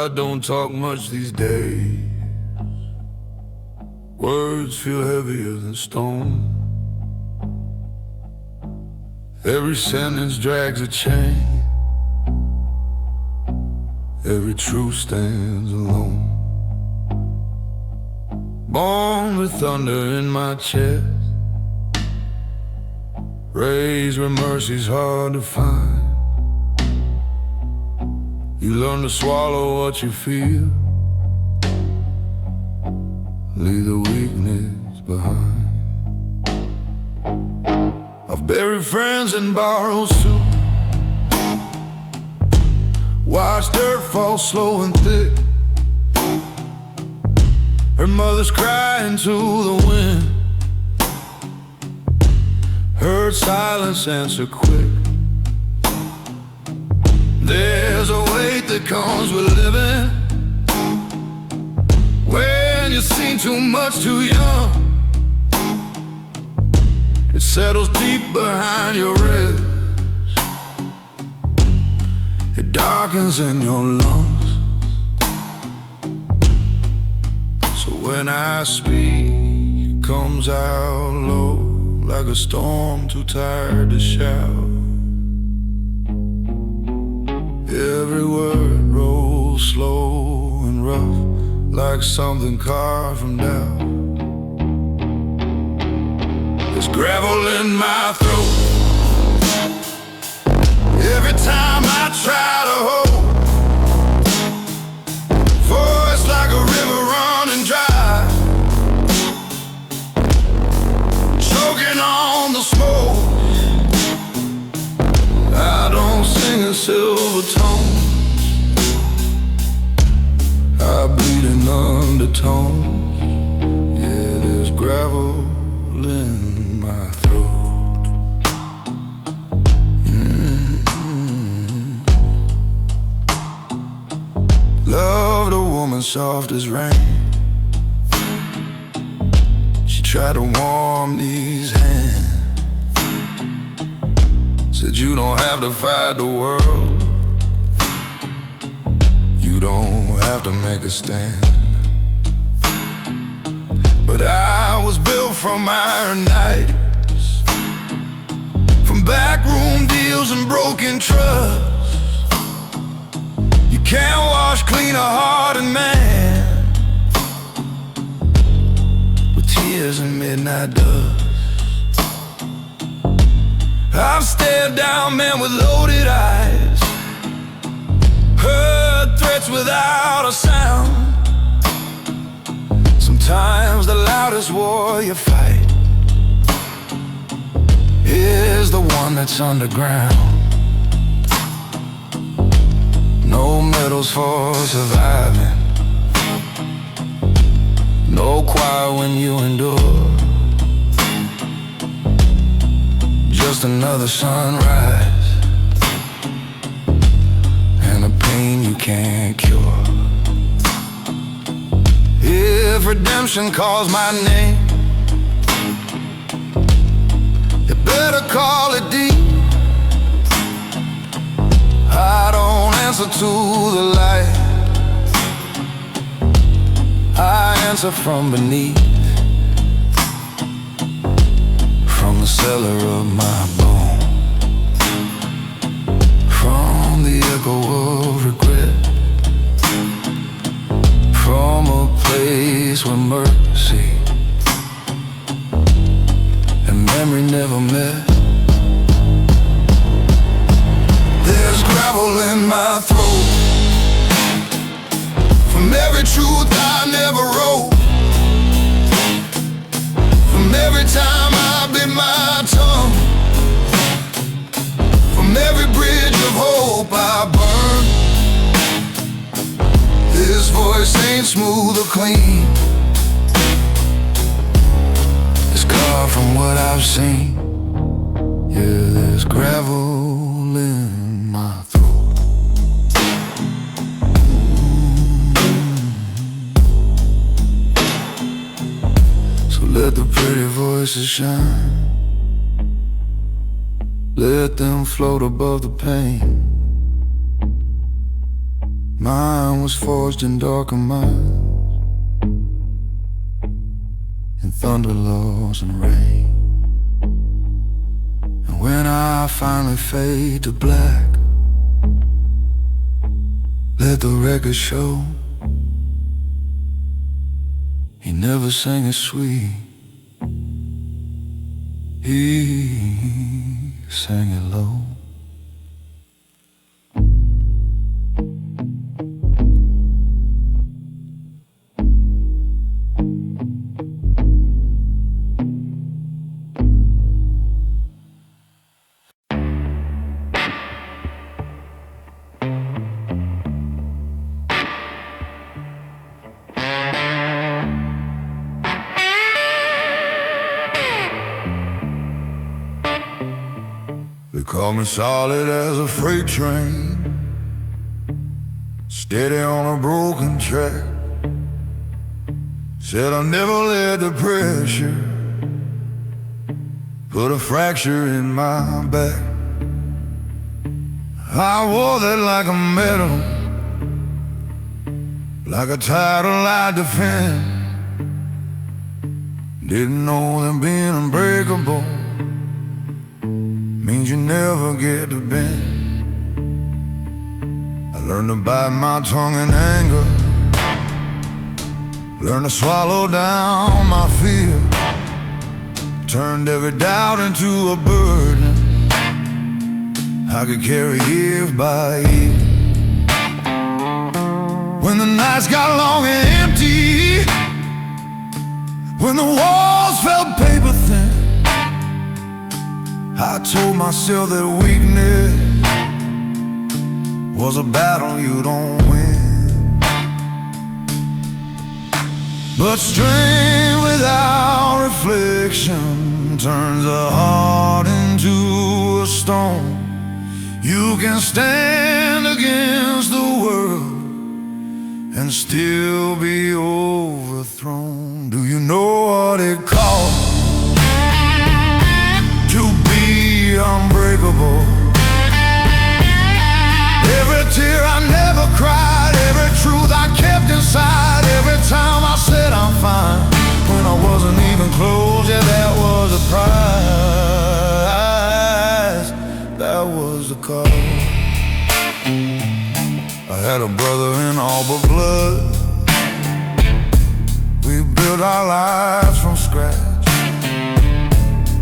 I don't talk much these days. Words feel heavier than stone. Every sentence drags a chain. Every truth stands alone. Born with thunder in my chest, raised where mercy's hard to find. You learn to swallow what you feel, leave the weakness behind. I've buried friends and borrowed suit, watched dirt fall slow and thick. Her mother's crying to the wind, heard silence answer quick. There's a weight that comes with living, when you've seen too much too young. It settles deep behind your ribs, it darkens in your lungs. So when I speak, it comes out low, like a storm too tired to shout. Every word rolls slow and rough, like something carved from doubt. There's gravel in my throat every time I try to hold. Voice like a river running dry, choking on the smoke. I don't sing in silver tones, I bleed in undertones. Yeah, there's gravel in my throat. Loved a woman soft as rain, she tried to warm these hands. Said you don't have to fight the world, you don't have to make a stand. But I was built from iron nights, from backroom deals and broken trust. You can't wash clean a hearted man with tears and midnight dust. I've stared down men with loaded eyes, heard threats without a sound. Sometimes the loudest war you fight is the one that's underground. No medals for surviving, no choir when you endure. Just another sunrise and a pain you can't cure. If redemption calls my name, you better call it deep. I don't answer to the light, I answer from beneath, from the cellar of my bone, from the echo of regret, from a place where mercy and memory never met. There's gravel in my throat from every truth I never wrote, from every time I bit my tongue, from every bridge of hope I burned. This voice ain't smooth or clean, it's carved from what I've seen. Yeah, there's gravel in my throat. So let the pretty voices shine, let them float above the pain. Mine was forged in darker minds, in thunder, laws, and rain. And when I finally fade to black, let the record show he never sang it sweet, he sang it low. They call me solid as a freight train, steady on a broken track. Said I never let the pressure put a fracture in my back. I wore that like a medal, like a title I defend. Didn't know that being unbreakable means you never get to bend. I learned to bite my tongue in anger, learned to swallow down my fear, turned every doubt into a burden I could carry year by year. When the nights got long and empty, when the walls felt paper thin, I told myself that weakness was a battle you don't win. But strength without reflection turns a heart into a stone. You can stand against the world and still be overthrown. Do you know what it costs to be unbreakable? Every tear I never cried, every truth I kept inside, every time I said I'm fine when I wasn't even close. Yeah, that was a prize, that was the cost. I had a brother in all but blood. We built our lives from scratch,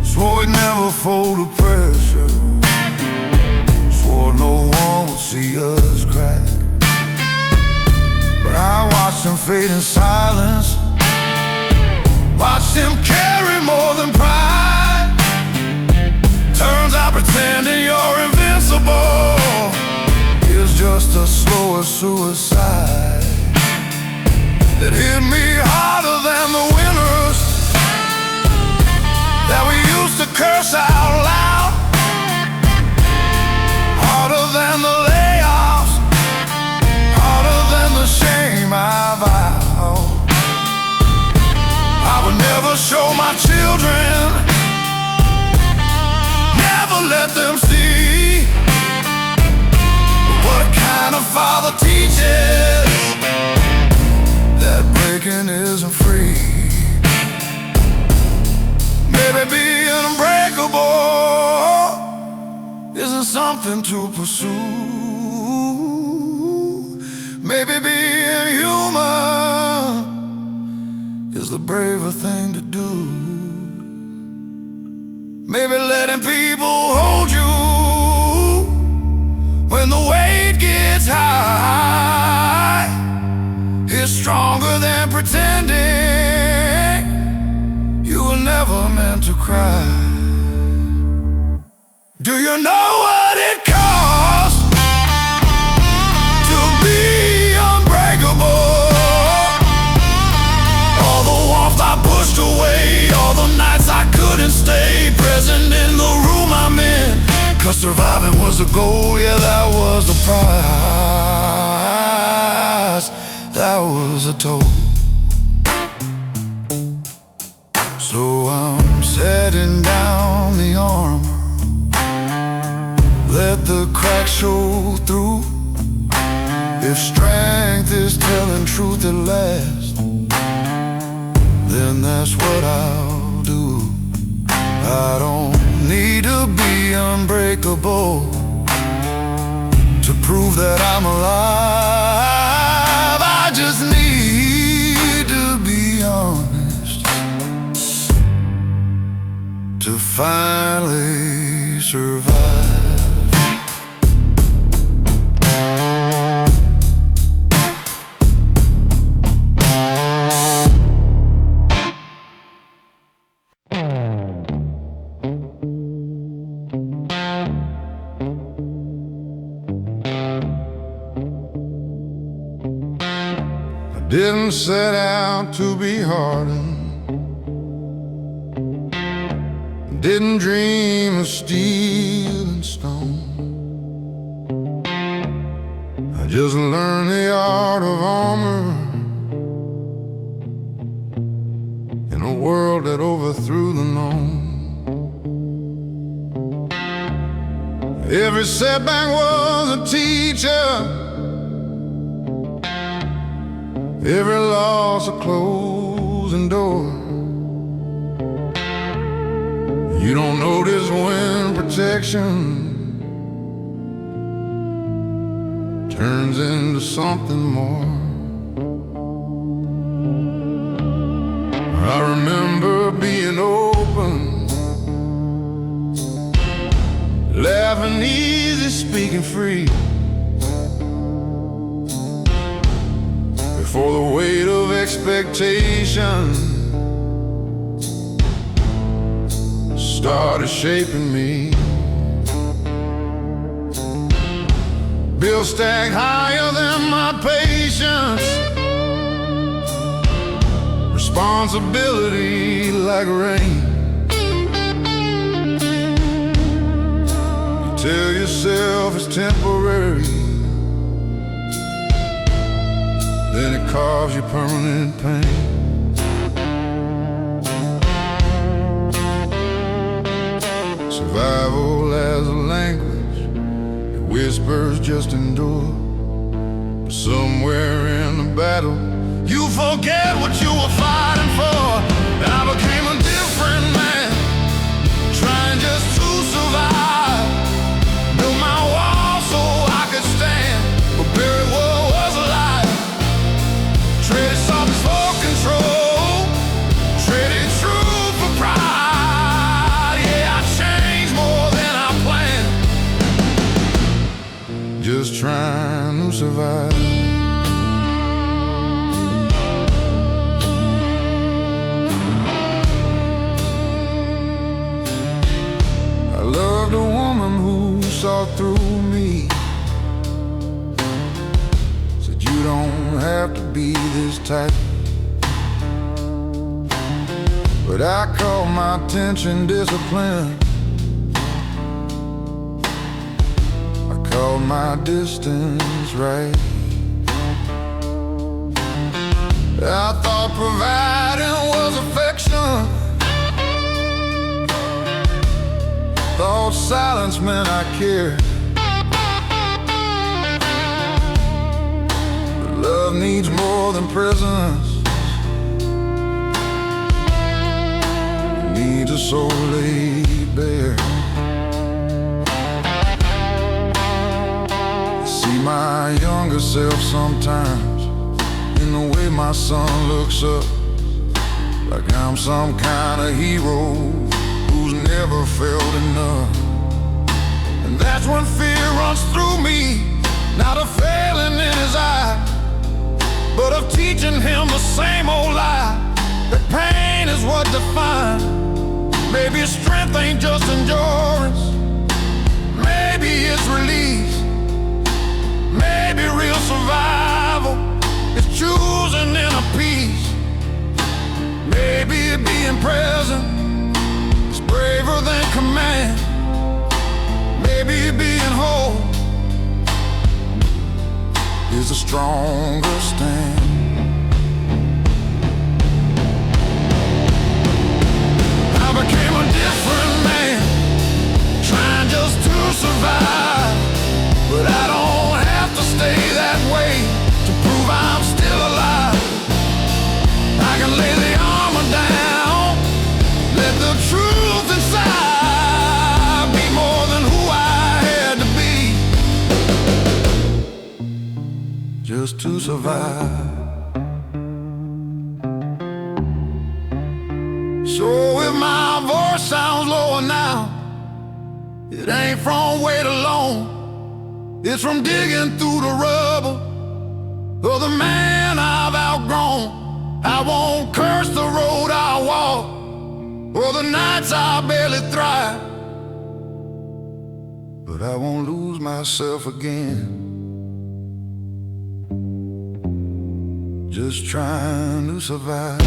swore we'd never fold to pressure, swore no one would see us crack. But I watched him fade in silence, watched him carry more than pride. Turns out pretending you're invincible is just a slower suicide that hit me harder than the winners that we used to curse out loud, harder than the layoffs, harder than the shame I vowed I would never show my children, never let them see what kind of father teaches that breaking isn't free. Maybe being unbreakable isn't something to pursue. Maybe being human is the braver thing to do. Maybe letting people hold you when the weight gets high is stronger than pretending you were never meant to cry. Do you know what it costs to be unbreakable? All the warmth I pushed away, all the nights I couldn't stay present in the room I'm in, 'cause surviving was the goal. Yeah, that was the prize, that was the toll. So I'm setting down the armor, let the cracks show through. If strength is telling truth at last, then that's what I'll do. I don't need to be unbreakable to prove that I'm alive. I just need to be honest to finally survive. Didn't set out to be hardened, didn't dream of steel and stone. I just learned the art of armor in a world that overthrew the known. Every setback was a teacher, every loss a closing door. You don't notice when protection turns into something more. I remember being open, laughing easy, speaking free, before the weight of expectation started shaping me. Bills stacked higher than my patience, responsibility like rain. You tell yourself it's temporary, then it causes you permanent pain. Survival as a language, it whispers just endure. But somewhere in the battle, you forget what you were fighting for. I became a different man, trying just to survive. Built my wall so I could stand, but buried what was alive. Traded something for control, traded truth for pride. Yeah, I changed more than I planned, just trying to survive. I loved a woman who saw through me, said you don't have to be this type. But I call my attention discipline, I call my distance right. I thought providing was affection, thought silence meant I cared. But love needs more than presence, it needs a soul laid bare. I see my younger self sometimes in the way my son looks up, like I'm some kind of hero who's never felt enough. And that's when fear runs through me, not of failing in his eye, but of teaching him the same old lie, that pain is what defines. Maybe strength ain't just endurance, maybe it's release, maybe real survival is choosing inner peace. Maybe being present is braver than command. Maybe being whole is a stronger stand. I became a different man, trying just to survive. But I don't have to stay that way. to survive. So if my voice sounds lower now, it ain't from weight alone. It's from digging through the rubble of the man I've outgrown. I won't curse the road I walk or the nights I barely thrive, but I won't lose myself again, just trying to survive.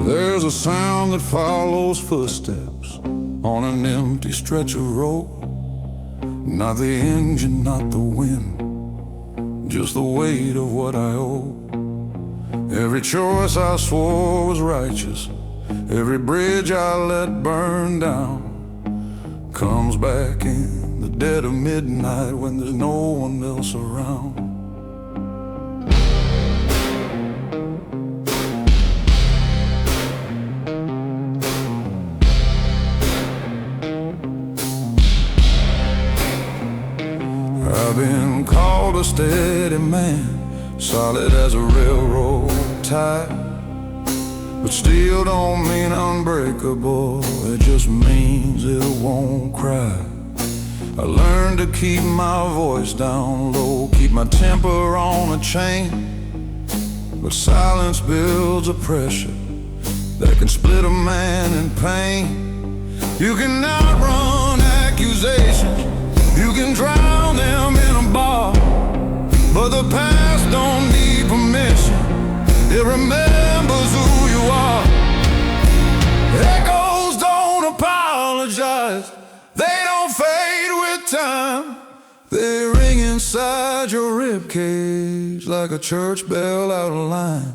There's a sound that follows footsteps on an empty stretch of road. Not the engine, not the wind, just the weight of what I owe. Every choice I swore was righteous, every bridge I let burn down, comes back in the dead of midnight when there's no one else around. I've been called a steady man, solid as a railroad tie, but still don't mean unbreakable, it just means it won't cry. I learned to keep my voice down low, keep my temper on a chain, but silence builds a pressure that can split a man in pain. You can outrun accusations, you can drown them in a bar, but the past don't need permission, it remembers who you are. Echoes don't apologize, they don't fade with time, they ring inside your ribcage like a church bell out of line.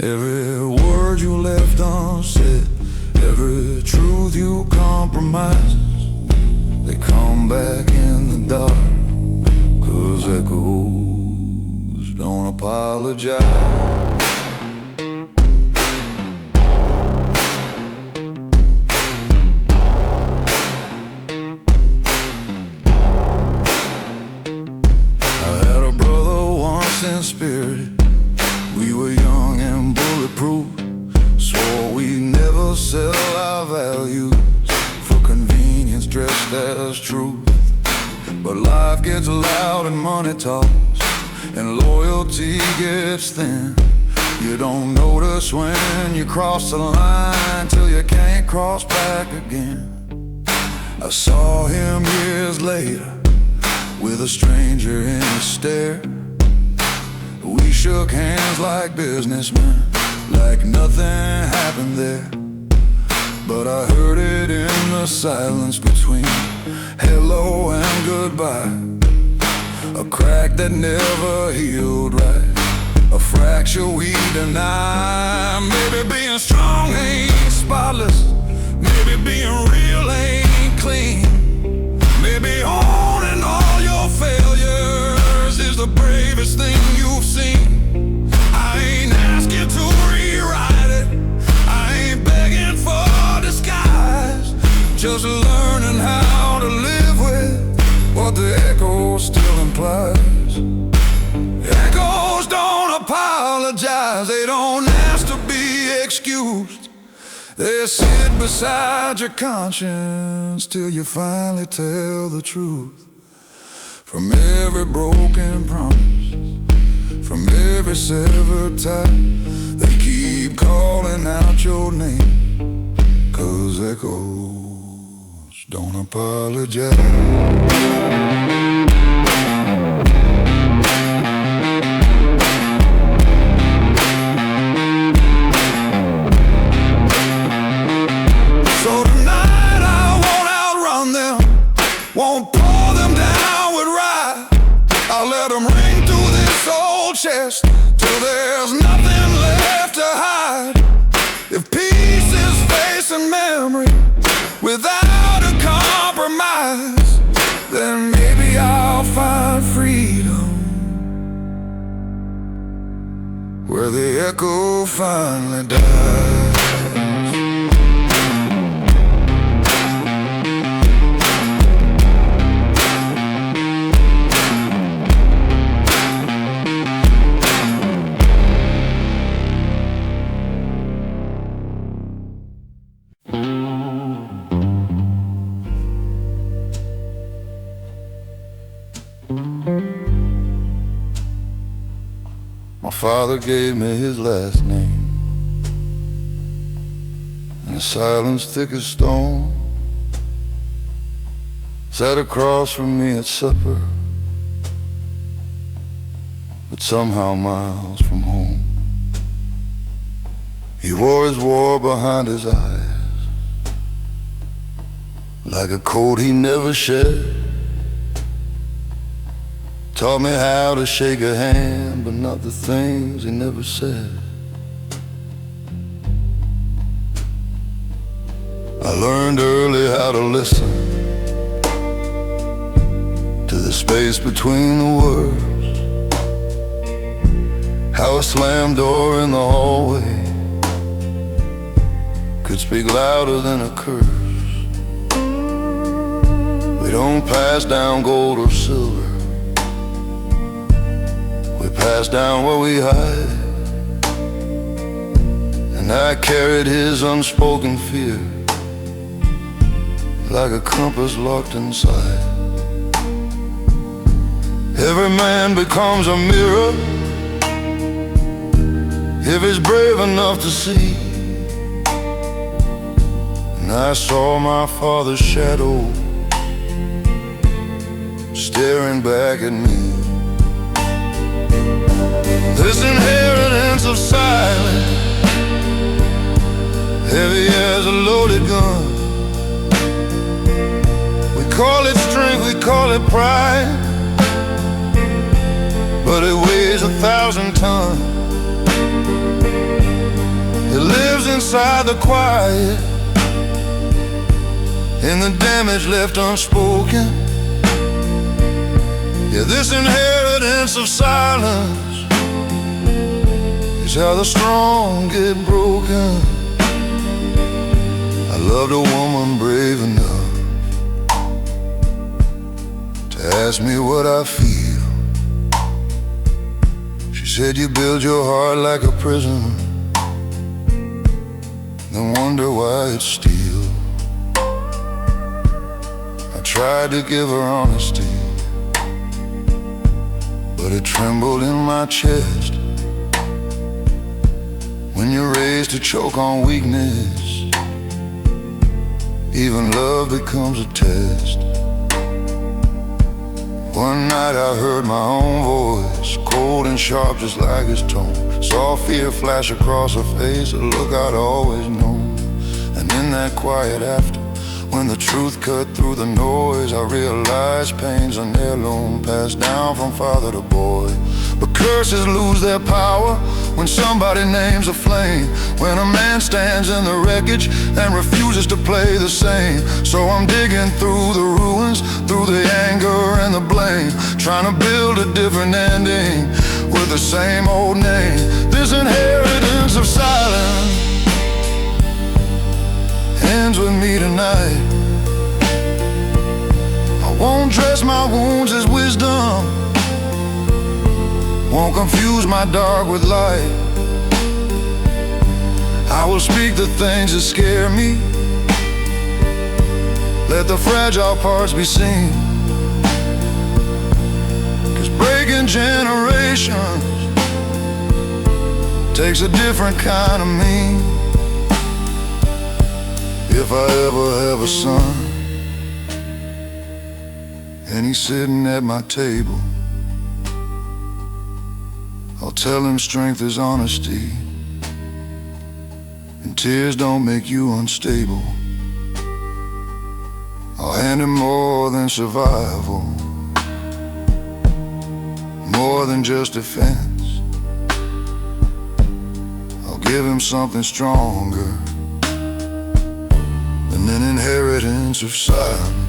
Every word you left unsaid, every truth you compromised, they come back in the dark, 'cause echoes don't apologize. I had a brother once in spirit, we were young and bulletproof, swore we'd never sell our values for convenience dressed as truth. But life gets loud and money talks, and loyalty gets thin. You don't notice when you cross the line till you can't cross back again. I saw him years later with a stranger in his stare. We shook hands like businessmen, like nothing happened there. But I heard it in the silence between hello and goodbye, a crack that never healed right, a fracture we deny. Maybe being strong ain't spotless, maybe being real ain't clean, maybe owning all your failures is the bravest thing you've seen. I ain't asking to rewrite it, I ain't begging for disguise, just learning how to live with what the echo still implies. Echoes don't apologize, they don't ask to be excused, They sit beside your conscience till you finally tell the truth. From every broken promise, from every severed tie, they keep calling out your name, 'cause echoes don't apologize. Won't pour them down with rye. I'll let them ring through this old chest till there's nothing left to hide. If peace is facing memory without a compromise, then maybe I'll find freedom where the echo finally dies. My father gave me his last name, and the silence thick as stone. Sat across from me at supper, but somehow miles from home. He wore his war behind his eyes, like a coat he never shed. Taught me how to shake a hand, but not the things he never said. I learned early how to listen to the space between the words, how a slammed door in the hallway could speak louder than a curse. We don't pass down gold or silver, we pass down what we hide. And I carried his unspoken fear like a compass locked inside. Every man becomes a mirror if he's brave enough to see. And I saw my father's shadow staring back at me. This inheritance of silence, heavy as a loaded gun. We call it strength, we call it pride, but it weighs 1,000 tons. It lives inside the quiet, in the damage left unspoken. Yeah, this inheritance of silence is how the strong get broken. I loved a woman brave enough to ask me what I feel. She said, you build your heart like a prison, then wonder why it's steel. I tried to give her honesty, but it trembled in my chest. When you're raised to choke on weakness, even love becomes a test. One night I heard my own voice, cold and sharp just like his tone. Saw fear flash across her face, a look I'd always known. And in that quiet after, when the truth cut through the noise, I realized pain's an heirloom passed down from father to boy. But curses lose their power when somebody names a flame, when a man stands in the wreckage and refuses to play the same. So I'm digging through the ruins, through the anger and the blame, trying to build a different ending with the same old name. This inheritance of silence ends with me tonight. I won't dress my wounds as wisdom, won't confuse my dark with light. I will speak the things that scare me. Let the fragile parts be seen. 'Cause breaking generations takes a different kind of me. If I ever have a son and he's sitting at my table, I'll tell him strength is honesty, and tears don't make you unstable. I'll hand him more than survival, more than just defense. I'll give him something stronger than an inheritance of silence.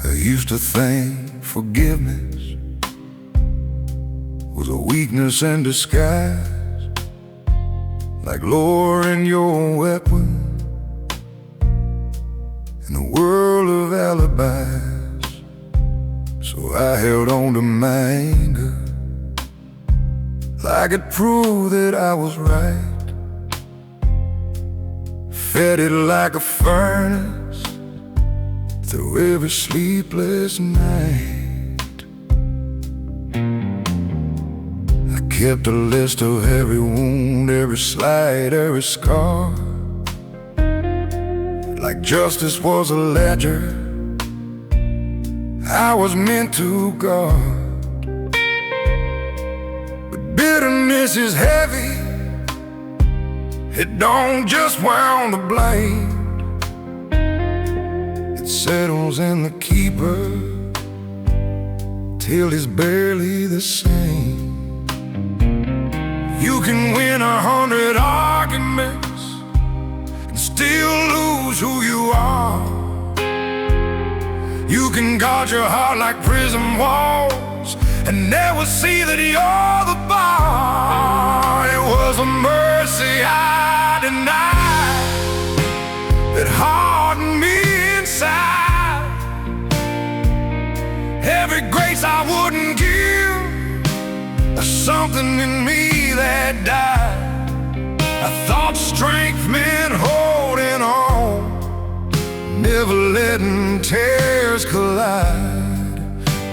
I used to think forgiveness was a weakness in disguise, like lowering your weapon in a world of alibis. So I held on to my anger like it proved that I was right. Fed it like a furnace through every sleepless night. I kept a list of every wound, every slight, every scar, like justice was a ledger I was meant to guard. But bitterness is heavy, it don't just wound the blade. It settles in the keeper till he's barely the same. You can win 100 arguments and still lose who you are. You can guard your heart like prison walls and never see that you're the bar. It was a mercy I denied that hardened me inside. Every grace I wouldn't give, there's something in me that died. I thought strength meant holding on, never letting tears collide.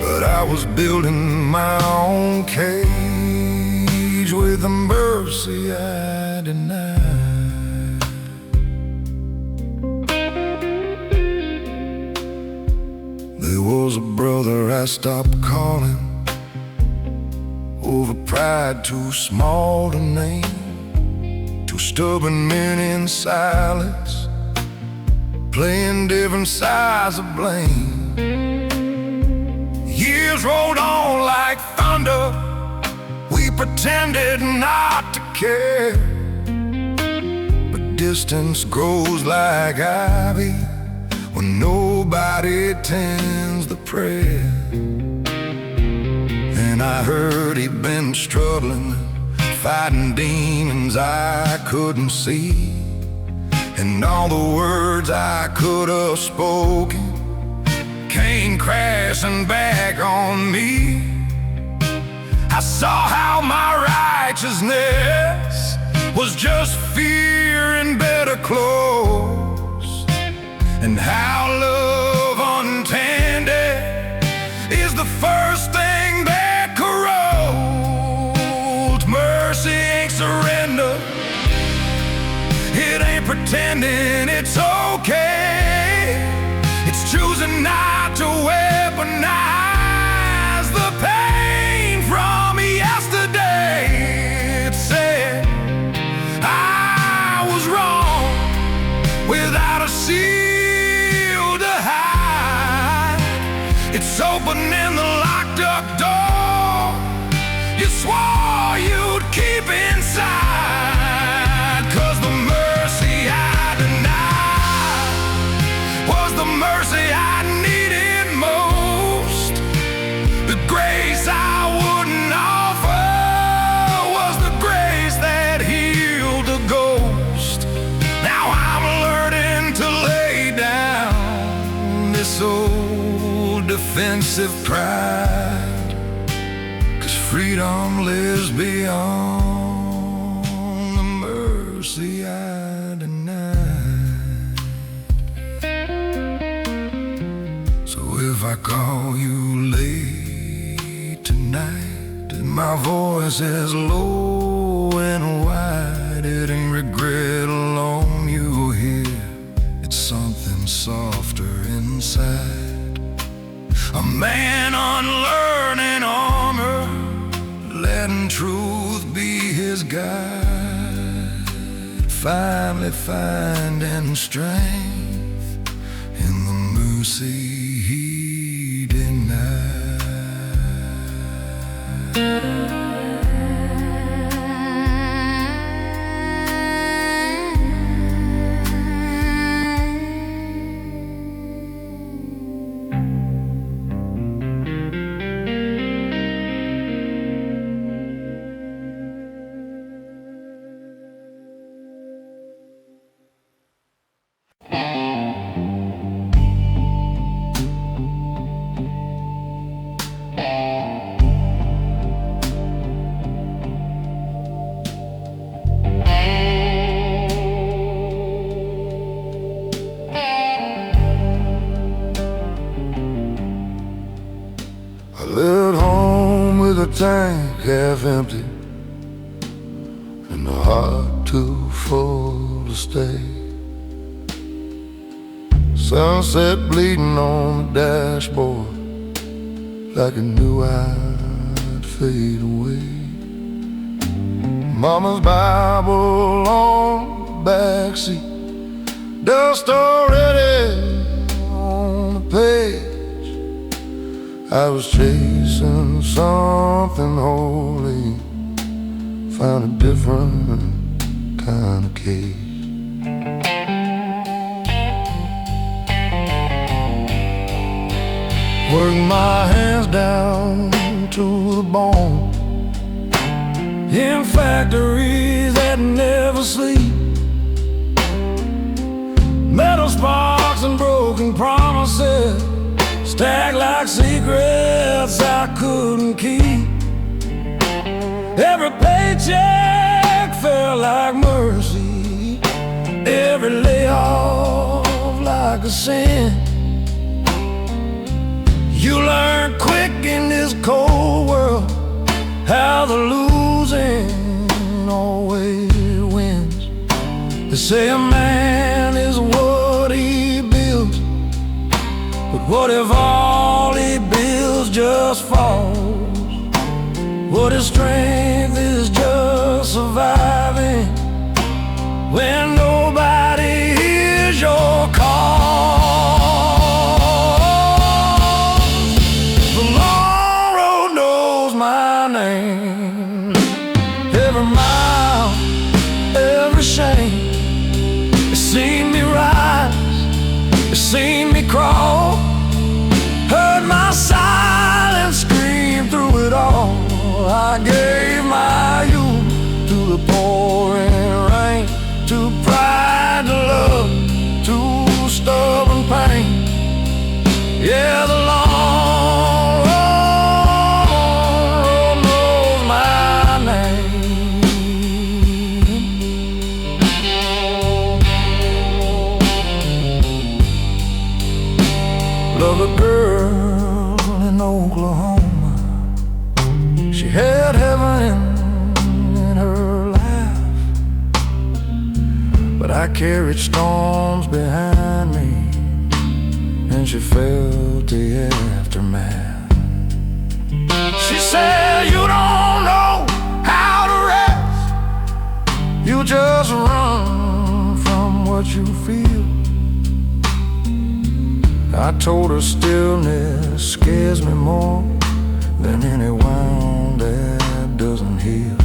But I was building my own cage with the mercy I denied. There was a brother I stopped calling over pride too small to name. Two stubborn men in silence, playing different sides of blame. Years rolled on like thunder, we pretended not to care. But distance grows like ivy when nobody tends the prayer. And I heard he'd been struggling, fighting demons I couldn't see. And all the words I could have spoken came crashing back on me. I saw how my righteousness was just fear in better clothes, and how love untended is the first thing that corrodes. Mercy ain't surrender, it ain't pretending it's okay. It's choosing not to weaponize the pain from yesterday. It said, opening the locked up door you swore you'd keep inside. 'Cause the mercy I denied was the mercy I needed most. The grace I wouldn't offer was the grace that healed the ghost. Now I'm learning to lay down this old defensive pride, 'cause freedom lives beyond the mercy I denied. So if I call you late tonight and my voice is low and wide, it ain't regret alone you'll hear, it's something softer inside. A man unlearning armor, letting truth be his guide, finally finding strength in the mercy he denied. I left home with a tank half empty and a heart too full to stay. Sunset bleeding on the dashboard like I knew I'd fade away. Mama's Bible on the backseat, dust already on the page. I was chasing something holy, found a different kind of cage. Worked my hands down to the bone in factories that never sleep. Metal sparks and broken promises stacked like secrets I couldn't keep. Every paycheck felt like mercy, every layoff like a sin. You learn quick in this cold world how the losing always wins. They say a man is what he builds, but what if all he builds just falls? What if strength is just surviving when nobody hears your call? The long road knows my name, every mile, every shame. It's seen me rise, it's seen me crawl, heard my silence scream through it all. I gave my youth to the pouring rain, to pride, to love, to stubborn pain. Yeah, the long road knows my name. Love a girl in Oklahoma, she had heaven in her life, but I carried storms behind me, and she felt the aftermath. She said, you don't know how to rest, you just run from what you feel. I told her stillness scares me more than any wound that doesn't heal.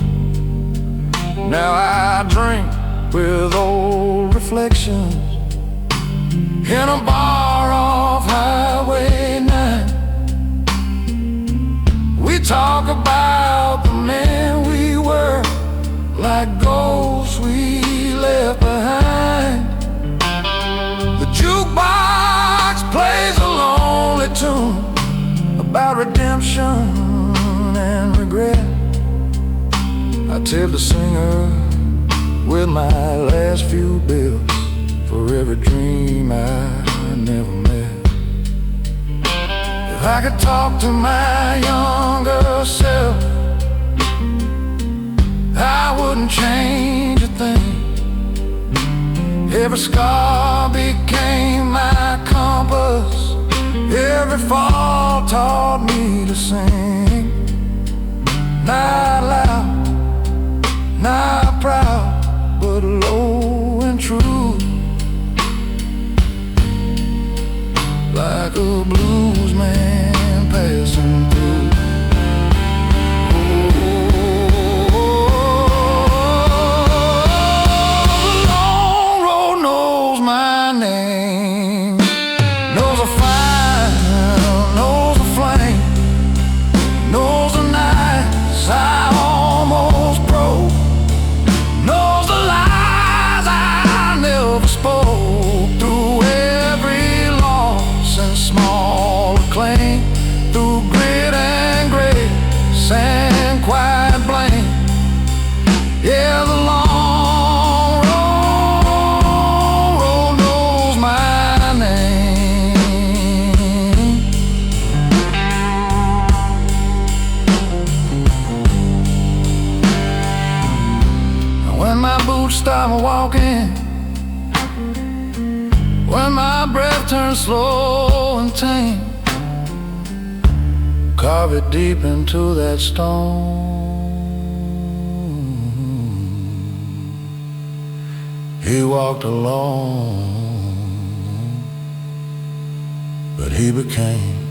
Now I drink with old reflections in a bar off Highway 9. We talk about the men we were, like ghosts we left behind. The jukebox plays a lonely tune about redemption and regret. I tell the singer with my last few bills for every dream I never met. If I could talk to my younger self, I wouldn't change a thing. Every scar became my compass. Every fall taught me to sing. Not loud, not proud, but low and true, like a blues man passing through. The long road knows my name, knows a fire, knows a flame, knows the nights I almost broke, knows the lies I never spoke. Through every loss and small acclaim, through grit and grace and quiet blame. Yeah, the long road knows my name. And when my boots stop walking, when my breath turns slow and tame, carve it deep into that stone. He walked alone, but he became